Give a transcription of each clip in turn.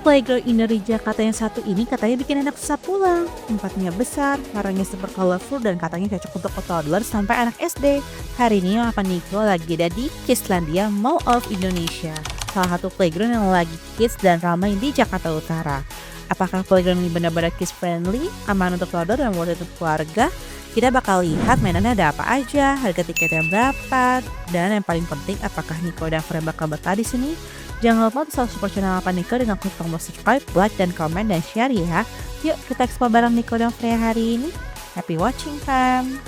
Playground indoor di Jakarta yang satu ini katanya bikin anak susah pulang. Tempatnya besar, warnanya super colorful dan katanya cocok untuk toddler sampai anak SD. Hari ini Papa Niko lagi ada di Kidslandia Mall of Indonesia. Salah satu playground yang lagi kids dan ramai di Jakarta Utara. Apakah playground ini benar-benar kids friendly, aman untuk toddler dan worth it untuk keluarga? Kita bakal lihat mainannya ada apa aja, harga tiketnya berapa, dan yang paling penting apakah Niko dan Freya bakal betah di sini? Jangan lupa untuk selalu support channel Papa Niko dengan klik tombol subscribe, like, dan komen, dan share ya. Yuk kita explore bareng Niko dan Freya hari ini. Happy watching fam!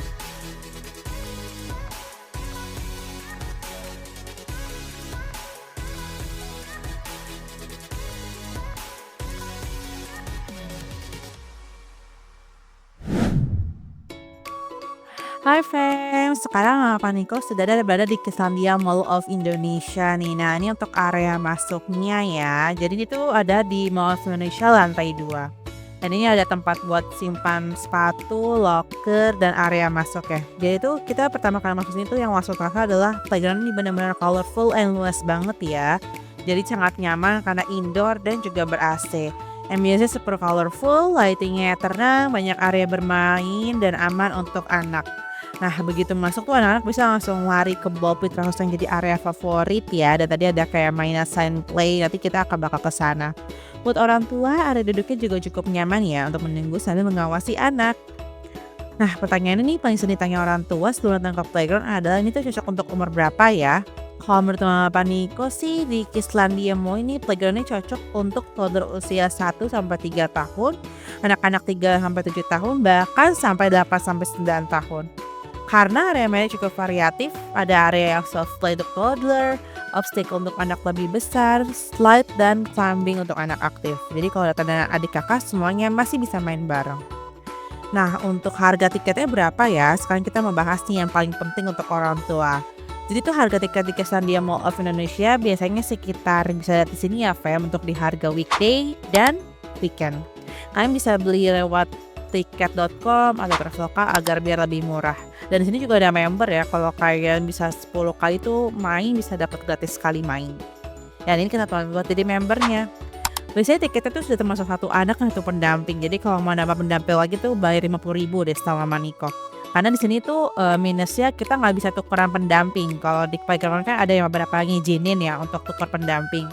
Hai fam, sekarang Papa Niko sudah berada di Kidslandia Mall of Indonesia nih. Nah ini untuk area masuknya ya. Jadi itu ada di Mall of Indonesia lantai 2. Dan ini ada tempat buat simpan sepatu, locker, dan area masuk ya. Jadi itu kita pertama kali masuk sini tuh yang masuk terasa adalah playground ini benar-benar colorful and luas banget ya. Jadi sangat nyaman karena indoor dan juga ber-AC. Ambience super colorful, lightingnya tenang, banyak area bermain dan aman untuk anak. Nah begitu masuk tuh anak-anak bisa langsung lari ke ball pit terus yang jadi area favorit ya. Dan tadi ada kayak mainan sign play, nanti kita akan bakal ke sana. Buat orang tua, area duduknya juga cukup nyaman ya untuk menunggu sambil mengawasi anak. Nah pertanyaan ini paling sering ditanya orang tua sebelum datang ke playground adalah ini tuh cocok untuk umur berapa ya? Kalau menurut Papa Niko sih di Kidslandia Mall ini playgroundnya cocok untuk toddler usia 1 sampai 3 tahun, anak-anak 3 sampai 7 tahun, bahkan sampai 8 sampai 9 tahun. Karena area mainnya cukup variatif, ada area yang soft play untuk toddler, obstacle untuk anak lebih besar, slide dan climbing untuk anak aktif. Jadi kalau datang dengan adik kakak semuanya masih bisa main bareng. Nah untuk harga tiketnya berapa ya? Sekarang kita membahas nih yang paling penting untuk orang tua. Jadi tuh harga tiket di Kidslandia Mall of Indonesia biasanya sekitar bisa lihat di sini ya fam untuk di harga weekday dan weekend. Kalian bisa beli lewat tiket.com atau Traveloka agar biar lebih murah. Dan di sini juga ada member ya, kalau kalian bisa 10 kali tuh main bisa dapat gratis sekali main. Dan ini kita buat jadi membernya. Biasanya tiketnya tuh sudah termasuk satu anak dan satu pendamping. Jadi kalau mau nambah pendamping lagi tuh bayar 50.000 deh setelah Mama Niko. Karena di sini tuh minusnya kita nggak bisa tukeran pendamping. Kalau di playground kan ada yang beberapa ngizinin ya untuk tukar pendamping.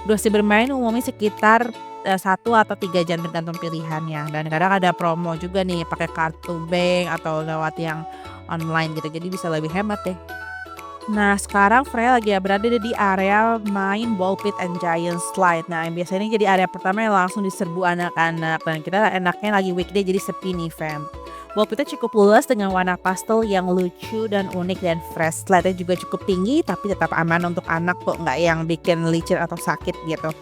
Durasi bermain umumnya sekitar 1 atau 3 jam tergantung pilihannya. Dan kadang ada promo juga nih pakai kartu bank atau lewat yang online gitu. Jadi bisa lebih hemat deh. Nah sekarang Freya lagi berada di area main ball pit and giant slide. Nah yang biasanya ini jadi area pertama yang langsung diserbu anak-anak. Dan kita enaknya lagi weekday jadi sepi nih fam. Ball pitnya cukup luas dengan warna pastel yang lucu dan unik dan fresh. Slide-nya juga cukup tinggi tapi tetap aman untuk anak kok, nggak yang bikin licin atau sakit gitu.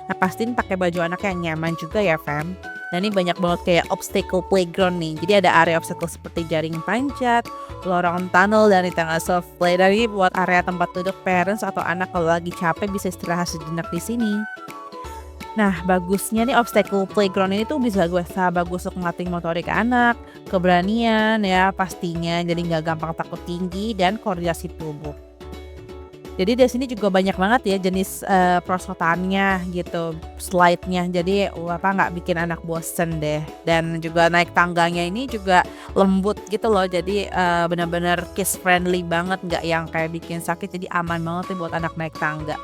Nah pastiin pakai baju anak yang nyaman juga ya fam. Dan ini banyak banget kayak obstacle playground nih. Jadi ada area obstacle seperti jaring panjat, lorong tunnel, dan di tengah soft play. Dan ini buat area tempat duduk parents atau anak kalau lagi capek bisa istirahat sejenak di sini. Nah bagusnya nih obstacle playground ini tuh bisa bagus untuk melatih motorik anak, keberanian ya pastinya, jadi nggak gampang takut tinggi dan koordinasi tubuh. Jadi di sini juga banyak banget ya jenis perosotannya gitu, slide-nya. Jadi nggak bikin anak bosen deh. Dan juga naik tangganya ini juga lembut gitu loh. Jadi benar-benar kids friendly banget, nggak yang kayak bikin sakit. Jadi aman banget nih buat anak naik tangga.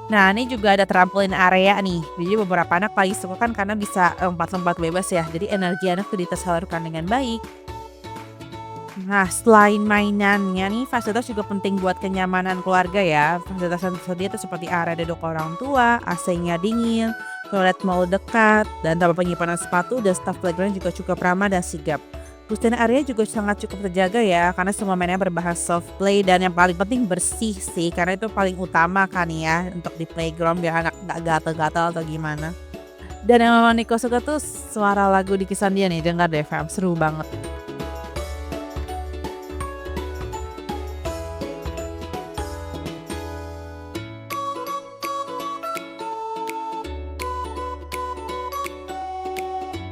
Nah ini juga ada trampolin area nih. Jadi beberapa anak paling suka kan karena bisa lompat-lompat bebas ya. Jadi energi anak tuh tersalurkan dengan baik. Nah selain mainannya nih fasilitas juga penting buat kenyamanan keluarga ya. Fasilitas yang tersedia itu seperti area duduk orang tua, AC-nya dingin, toilet mau dekat, dan tempat penyimpanan sepatu dan staff playground juga cukup ramah dan sigap. Busana area juga sangat cukup terjaga ya karena semua mainnya berbahas soft play dan yang paling penting bersih sih karena itu paling utama kan ya untuk di playground biar anak nggak gatal-gatal atau gimana. Dan yang Mama Niko suka tuh suara lagu di Kidslandia nih, dengar deh fam, seru banget.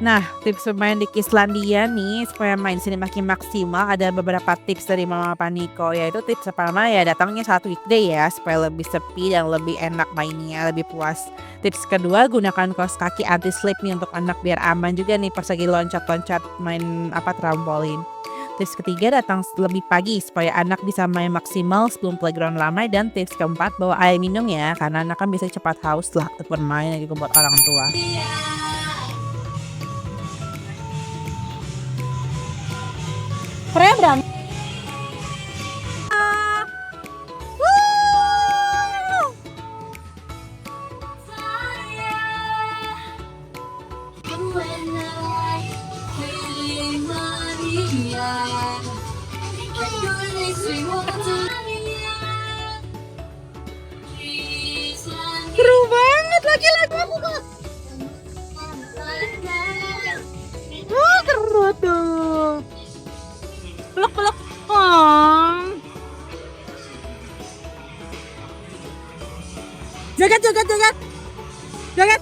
Nah, tips bermain di Kislandia nih supaya main di sini makin maksimal ada beberapa tips dari Mama Paniko, yaitu tips pertama ya datangnya saat weekday ya supaya lebih sepi dan lebih enak mainnya, lebih puas. Tips kedua gunakan kaos kaki anti slip nih untuk anak biar aman juga nih pas lagi loncat-loncat main trampolin. Tips ketiga datang lebih pagi supaya anak bisa main maksimal sebelum playground ramai, dan tips keempat bawa air minum ya karena anak kan bisa cepat haus lah bermain juga buat orang tua. Keren Bram. Seru banget lagi lagu aku kok. Wah, seru tuh. Peluk-peluk. Oh. Joget, joget, joget. Joget.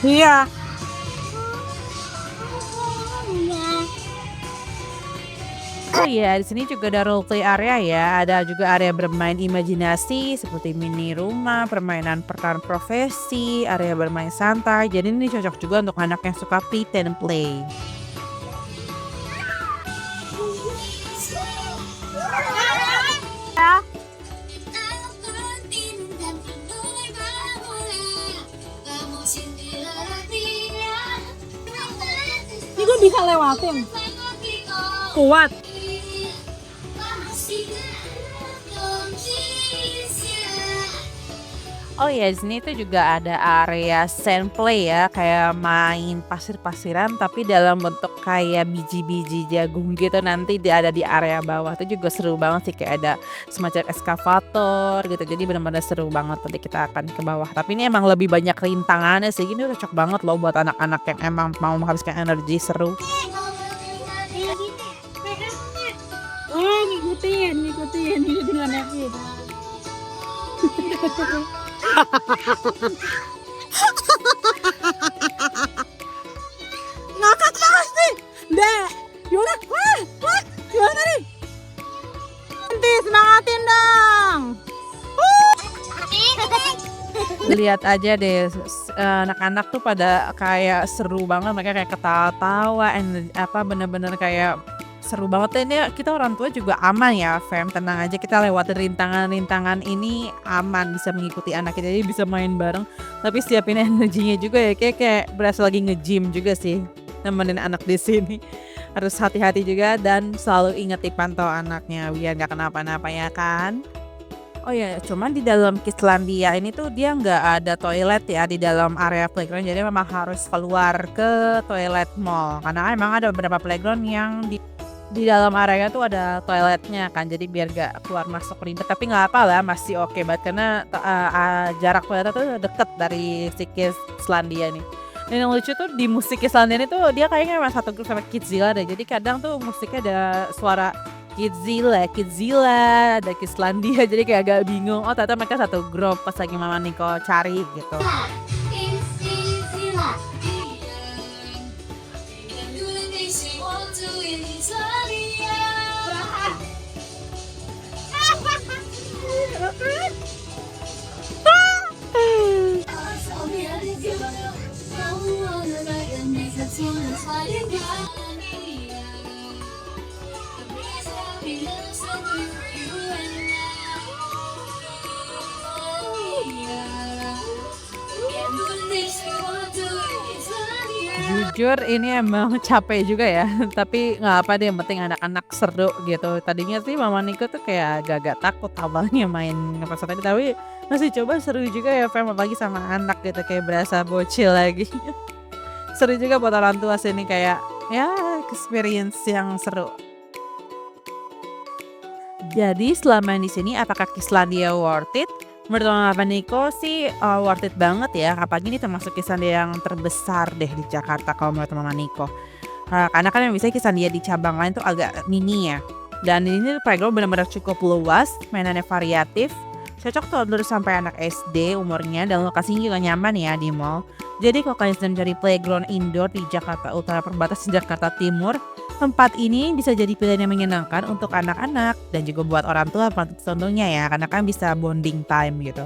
Iya. Oh iya, di sini juga ada role play area ya. Ada juga area bermain imajinasi seperti mini rumah, permainan perkaran profesi, area bermain santai. Jadi ini cocok juga untuk anak yang suka pretend play. Ini gue bisa lewatin. Kuat. Oh iya, di sini tuh juga ada area sand play ya, kayak main pasir-pasiran tapi dalam bentuk kayak biji-biji jagung gitu, nanti ada di area bawah. Itu juga seru banget sih, kayak ada semacam eskavator gitu. Jadi benar-benar seru banget, nanti kita akan ke bawah. Tapi ini emang lebih banyak rintangannya sih. Ini cocok banget loh buat anak-anak yang emang mau menghabiskan energi, seru. Oh, ngikutin anaknya. Ngakak banget nih. Dek, gimana? Wah, gimana nih? Nanti semangatin dong. Lihat aja deh, anak-anak tuh pada kayak seru banget, mereka kayak ketawa-tawa, bener-bener kayak seru banget deh. Ini kita orang tua juga aman ya, Fem, tenang aja, kita lewatin rintangan-rintangan ini aman, bisa mengikuti anak kita, jadi bisa main bareng. Tapi siapin energinya juga ya, kayak berasa lagi nge-gym juga sih, nemenin anak di sini. Harus hati-hati juga dan selalu ingat dipantau anaknya biar nggak kenapa-napa ya kan. Oh ya, cuman di dalam Kislandia ini tuh dia nggak ada toilet ya di dalam area playground, jadi memang harus keluar ke toilet mall. Karena emang ada beberapa playground yang di dalam area tuh ada toiletnya kan, jadi biar gak keluar masuk ribet. Tapi nggak apa lah, masih oke banget karena jarak toiletnya tuh deket dari si Kislandia nih. Dan yang lucu tuh di musik Kislandia ini tuh dia kayaknya memang satu grup sama Kidzilla deh. Jadi kadang tuh musiknya ada suara Kidzilla, ada Kislandia, jadi kayak agak bingung. Oh ternyata mereka satu grup pas lagi Mama Niko cari gitu. Jujur ini emang capek juga ya, tapi nggak apa deh, yang penting anak-anak seru gitu. Tadinya sih Mama Niko tuh kayak agak-agak takut awalnya main pas tadi, tapi masih coba, seru juga ya Fem, apalagi sama anak gitu, kayak berasa bocil lagi. Seru juga buat orang tua sini, kayak ya experience yang seru. Jadi selama di sini apakah Kislandia worth it? Menurut Mama Niko sih worth it banget ya, apalagi ini termasuk Kislandia yang terbesar deh di Jakarta kalau menurut Mama Niko. Karena kan yang bisa Kislandia di cabang lain tuh agak mini ya. Dan ini playground benar-benar cukup luas, mainannya variatif, Cocok toddler sampai anak SD umurnya dan lokasinya juga nyaman ya di mall. Jadi kalau kalian sedang mencari playground indoor di Jakarta Utara perbatasan Jakarta Timur, tempat ini bisa jadi pilihan yang menyenangkan untuk anak-anak dan juga buat orang tua tentunya ya, karena kan bisa bonding time gitu.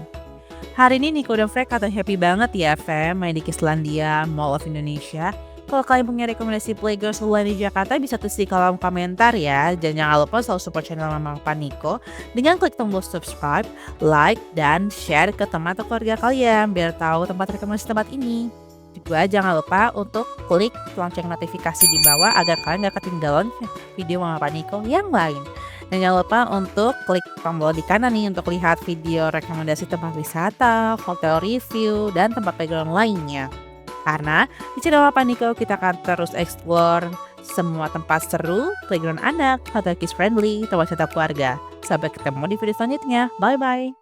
Hari ini Niko dan Frey kata happy banget ya Fem main di Kislandia Mall of Indonesia. Kalau kalian punya rekomendasi playground selain di Jakarta bisa tulis di kolom komentar ya. Dan jangan lupa selalu support channel Mama Paniko dengan klik tombol subscribe, like, dan share ke teman atau keluarga kalian biar tahu tempat rekomendasi tempat ini. Juga jangan lupa untuk klik lonceng notifikasi di bawah agar kalian gak ketinggalan video Mama Paniko yang lain. Dan jangan lupa untuk klik tombol di kanan nih untuk lihat video rekomendasi tempat wisata, hotel review, dan tempat playground lainnya. Karena di channel Mama Paniko kita akan terus explore semua tempat seru, playground anak, hotel kids friendly, tempat wisata keluarga. Sampai ketemu di video selanjutnya. Bye-bye.